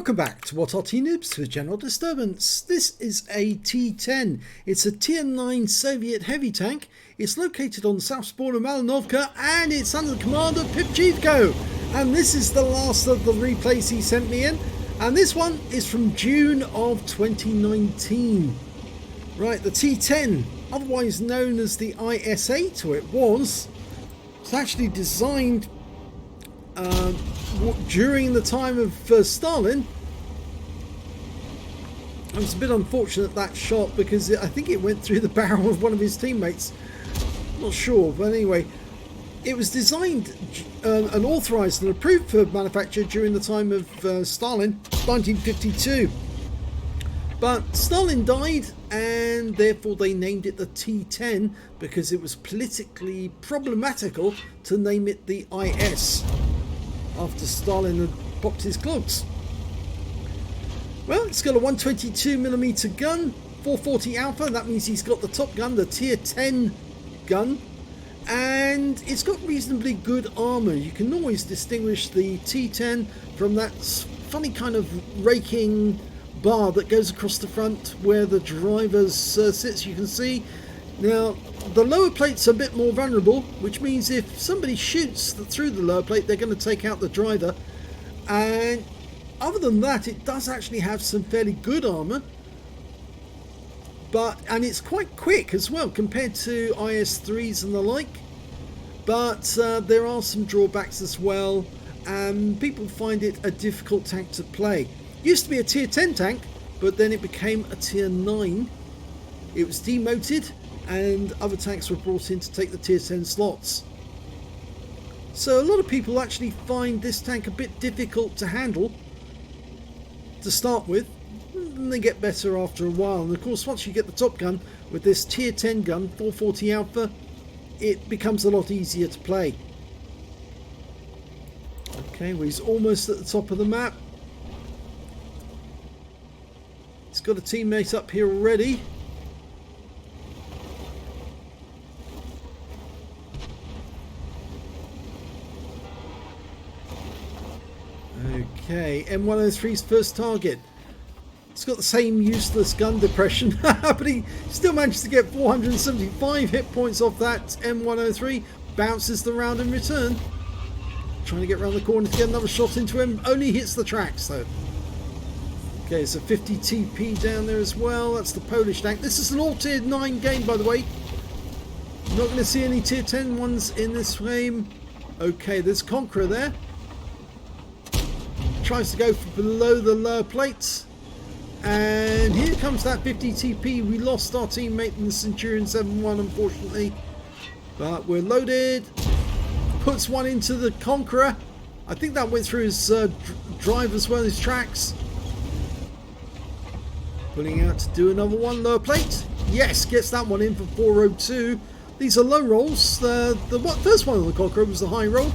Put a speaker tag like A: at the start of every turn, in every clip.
A: Welcome back to what Arty Noobs with General Disturbance. This is a T-10. It's a Tier 9 Soviet heavy tank. It's located on the south border of Malinovka and it's under the command of pipjivko. And this is the last of the replays he sent me in. And this one is from June of 2019. Right, the T-10, otherwise known as the IS-8, or it was, actually designed during the time of Stalin. It was a bit unfortunate, that shot, because I think it went through the barrel of one of his teammates. Not sure, but anyway, it was designed and authorized and approved for manufacture during the time of Stalin, 1952. But Stalin died and therefore they named it the T-10 because it was politically problematical to name it the IS after Stalin had popped his clogs. Well, it's got a 122mm gun, 440 Alpha, that means he's got the top gun, the Tier 10 gun, and it's got reasonably good armour. You can always distinguish the T-10 from that funny kind of raking bar that goes across the front where the driver sits. You can see now the lower plate's a bit more vulnerable, which means if somebody shoots through the lower plate they're going to take out the driver. And other than that, it does actually have some fairly good armor, and it's quite quick as well compared to IS-3s and the like. But there are some drawbacks as well, and people find it a difficult tank to play. Used to be a Tier 10 tank, but then it became a Tier 9. It was demoted and other tanks were brought in to take the Tier 10 slots. So a lot of people actually find this tank a bit difficult to handle to start with, and they get better after a while. And of course, once you get the top gun with this Tier 10 gun, 440 Alpha, it becomes a lot easier to play. Okay, well, he's almost at the top of the map. He's got a teammate up here already. Okay, M103's first target. It's got the same useless gun depression, but he still managed to get 475 hit points off that M103. Bounces the round in return. Trying to get around the corner to get another shot into him. Only hits the tracks though. Okay, it's a 50 TP down there as well. That's the Polish tank. This is an all Tier 9 game, by the way. Not going to see any Tier 10 ones in this game. Okay, there's Conqueror there. Tries to go for below the lower plates. And here comes that 50 TP. We lost our teammate in the Centurion 7-1, unfortunately. But we're loaded. Puts one into the Conqueror. I think that went through his drive as well as his tracks. Pulling out to do another one. Lower plate. Yes, gets that one in for 402. These are low rolls. The first one on the Conqueror was the high roll.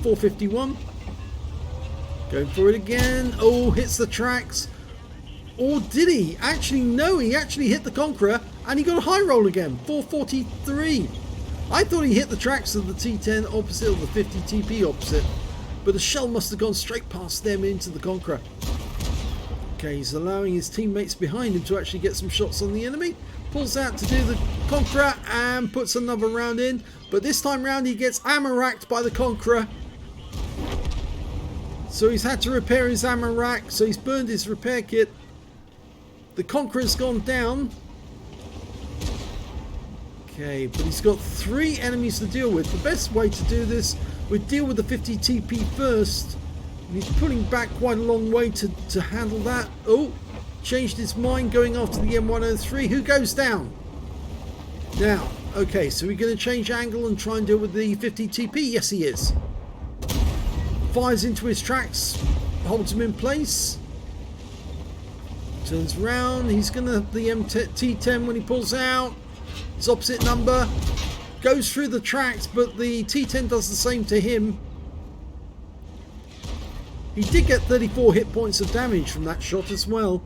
A: 451. Going for it again. Oh, hits the tracks. Or did he? Actually, no, he actually hit the Conqueror and he got a high roll again. 443. I thought he hit the tracks of the T-10 opposite, or the 50 TP opposite. But the shell must have gone straight past them into the Conqueror. Okay, he's allowing his teammates behind him to actually get some shots on the enemy. Pulls out to do the Conqueror and puts another round in. But this time round he gets ammo racked by the Conqueror. So he's had to repair his ammo rack. So he's burned his repair kit. The Conqueror's gone down. Okay, but he's got 3 enemies to deal with. The best way to do this would deal with the 50 TP first. And he's pulling back quite a long way to handle that. Oh, changed his mind going after the M103. Who goes down? Now, okay, so we're going to change angle and try and deal with the 50 TP. Yes, he is. Fires into his tracks, holds him in place. Turns round. He's going to have the T-10 when he pulls out. His opposite number. Goes through the tracks, but the T-10 does the same to him. He did get 34 hit points of damage from that shot as well.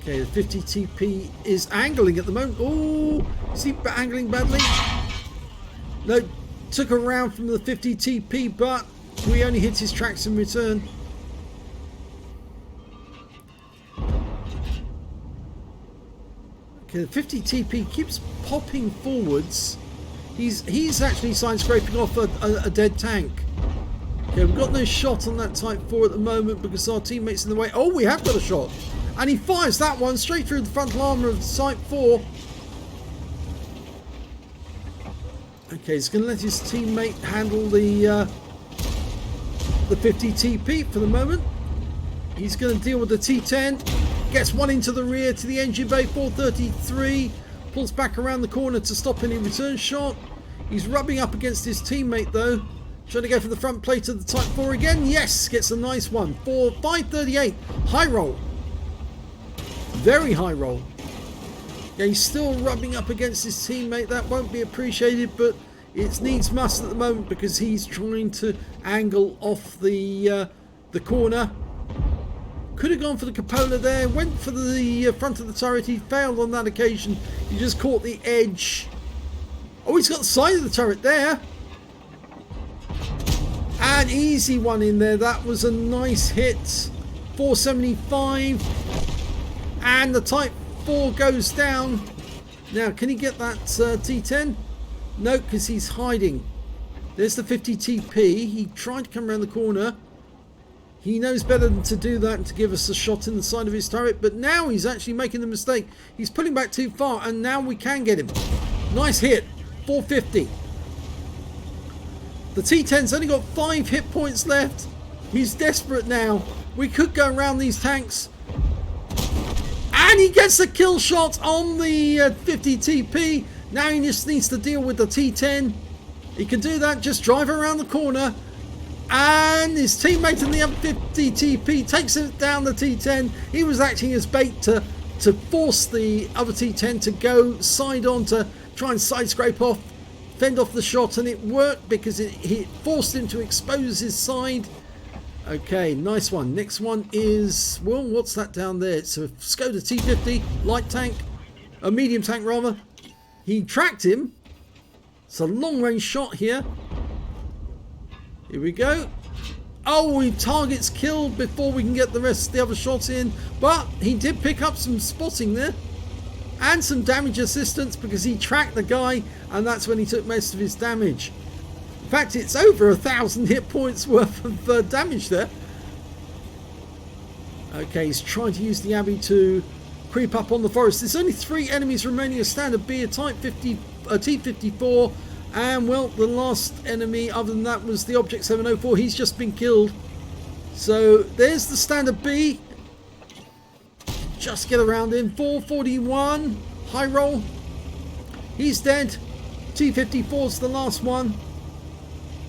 A: Okay, the 50 TP is angling at the moment. Oh, is he angling badly? No, took a round from the 50 TP, but We only hit his tracks in return. Okay, the 50 TP keeps popping forwards. He's actually side scraping off a dead tank. Okay, we've got no shot on that Type 4 at the moment because our teammate's in the way. Oh, we have got a shot. And he fires that one straight through the frontal armour of the Type 4. Okay, he's going to let his teammate handle the 50 TP for the moment. He's going to deal with the T-10. Gets one into the rear to the engine bay, 433. Pulls back around the corner to stop any return shot. He's rubbing up against his teammate though. Trying to go for the front plate of the Type 4 again. Yes, gets a nice one. 538. High roll. Very high roll. Yeah, he's still rubbing up against his teammate. That won't be appreciated, but it's needs must at the moment because he's trying to angle off the corner. Could have gone for the cupola there. Went for the front of the turret. He failed on that occasion. He just caught the edge. Oh, he's got the side of the turret there. An easy one in there. That was a nice hit. 475. And the Type 4 goes down. Now, can he get that T10? No, because he's hiding. There's the 50 TP. He tried to come around the corner. He knows better than to do that and to give us a shot in the side of his turret. But now he's actually making the mistake. He's pulling back too far. And now we can get him. Nice hit. 450. The T10's only got 5 hit points left. He's desperate now. We could go around these tanks. And he gets a kill shot on the 50 TP. Now he just needs to deal with the T10. He can do that. Just drive around the corner. And his teammate in the other 50 TP takes it down the T10. He was acting as bait to force the other T10 to go side on to try and side scrape off. Fend off the shot, and it worked because it forced him to expose his side. Okay, nice one. Next one is, well, what's that down there? It's a Skoda T50 light tank, a medium tank rather. He tracked him. It's a long range shot here. Here we go. Oh, he targets killed before we can get the rest of the other shots in, but he did pick up some spotting there. And some damage assistance because he tracked the guy, and that's when he took most of his damage. In fact, it's over 1,000 hit points worth of damage there. Okay, he's trying to use the Abbey to creep up on the forest. There's only 3 enemies remaining, a standard B, a Type 50, a T54, and well, the last enemy other than that was the Object 704. He's just been killed. So there's the standard B. Just get around him. 441. High roll. He's dead. T54's the last one.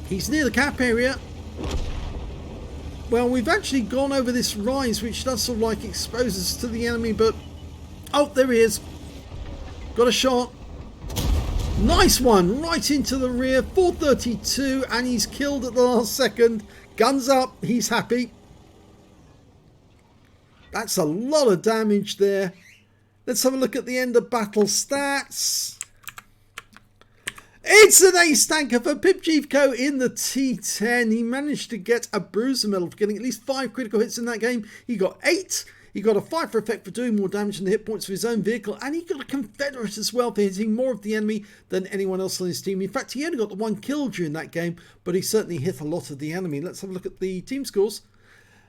A: He's near the cap area. Well, we've actually gone over this rise, which does sort of like expose us to the enemy, but... Oh, there he is. Got a shot. Nice one. Right into the rear. 432. And he's killed at the last second. Guns up. He's happy. That's a lot of damage there. Let's have a look at the end of battle stats. It's an Ace Tanker for pipjivko in the T10. He managed to get a bruiser medal for getting at least 5 critical hits in that game. He got 8. He got a 5 for effect for doing more damage than the hit points of his own vehicle. And he got a Confederate as well for hitting more of the enemy than anyone else on his team. In fact, he only got the 1 kill during that game, but he certainly hit a lot of the enemy. Let's have a look at the team scores.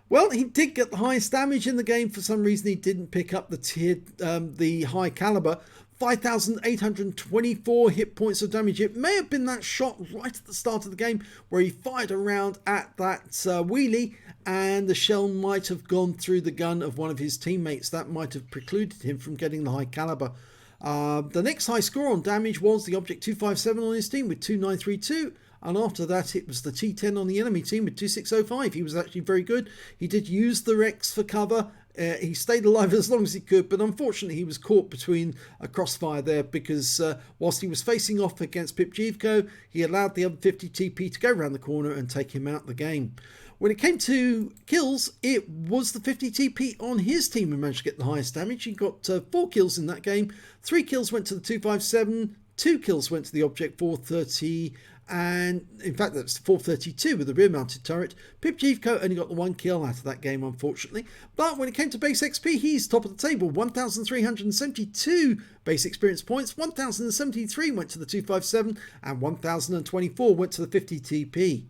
A: Well, he did get the highest damage in the game. For some reason, he didn't pick up the high caliber. 5,824 hit points of damage. It may have been that shot right at the start of the game where he fired around at that wheelie and the shell might have gone through the gun of one of his teammates. That might have precluded him from getting the high caliber. The next high score on damage was the Object 257 on his team with 2932. And after that, it was the T10 on the enemy team with 2605. He was actually very good. He did use the Rex for cover. He stayed alive as long as he could, but unfortunately he was caught between a crossfire there because whilst he was facing off against pipjivko, he allowed the other 50 TP to go around the corner and take him out of the game. When it came to kills, it was the 50 TP on his team who managed to get the highest damage. He got 4 kills in that game. 3 kills went to the 257, 2 kills went to the Object 430, and in fact that's 432 with the rear mounted turret. pipjivko only got the 1 kill out of that game, unfortunately, but when it came to base XP, he's top of the table. 1,372 base experience points, 1,073 went to the 257, and 1,024 went to the 50 TP.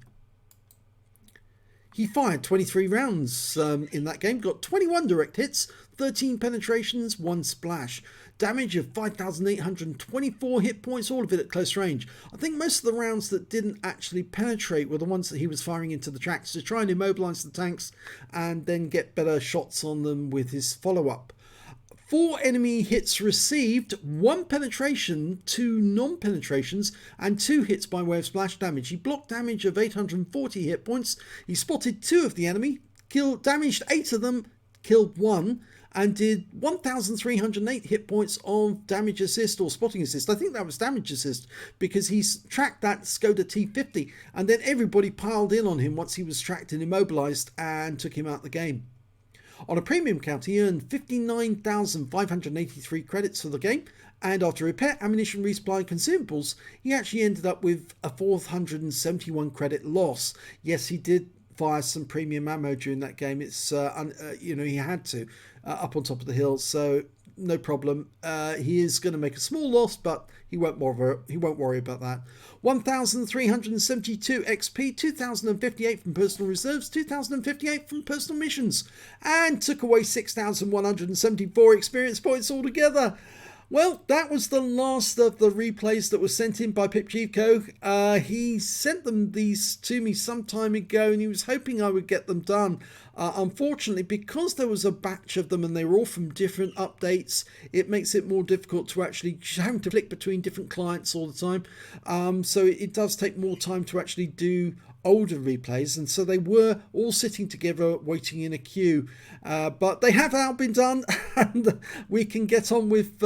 A: He fired 23 rounds in that game, got 21 direct hits, 13 penetrations, 1 splash. Damage of 5,824 hit points, all of it at close range. I think most of the rounds that didn't actually penetrate were the ones that he was firing into the tracks to try and immobilize the tanks and then get better shots on them with his follow-up. 4 enemy hits received, 1 penetration, 2 non-penetrations, and 2 hits by way of splash damage. He blocked damage of 840 hit points. He spotted 2 of the enemy, damaged 8 of them, killed 1, and did 1,308 hit points of damage assist or spotting assist. I think that was damage assist because he's tracked that Skoda T50, and then everybody piled in on him once he was tracked and immobilized and took him out the game. On a premium count, he earned 59,583 credits for the game, and after repair, ammunition, resupply and consumables, he actually ended up with a 471 credit loss. Yes, he did fire some premium ammo during that game. It's you know, he had to up on top of the hill, so no problem. He is going to make a small loss, but he won't worry about that. 1,372 XP, 2,058 from personal reserves, 2,058 from personal missions, and took away 6,174 experience points altogether. Well, that was the last of the replays that were sent in by pipjivko. He sent these to me some time ago, and he was hoping I would get them done. Unfortunately, because there was a batch of them and they were all from different updates, it makes it more difficult to actually having to flick between different clients all the time. So it does take more time to actually do older replays, and so they were all sitting together waiting in a queue, but they have now been done, and we can get on with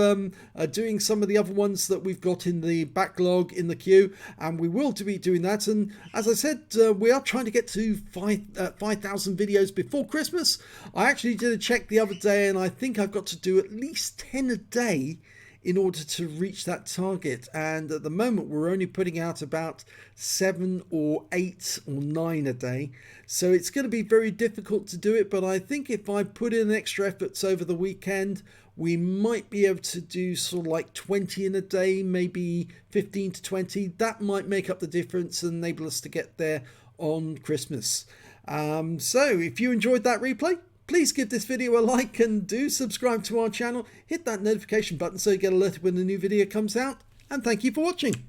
A: doing some of the other ones that we've got in the backlog in the queue, and we will be doing that. And as I said, we are trying to get to 5,000 videos before Christmas. I actually did a check the other day, and I think I've got to do at least 10 a day in order to reach that target, and at the moment we're only putting out about 7 or 8 or 9 a day, so it's going to be very difficult to do it. But I think if I put in extra efforts over the weekend, we might be able to do sort of like 20 in a day, maybe 15 to 20. That might make up the difference and enable us to get there on Christmas. So if you enjoyed that replay, please give this video a like and do subscribe to our channel. Hit that notification button so you get alerted when a new video comes out. And thank you for watching.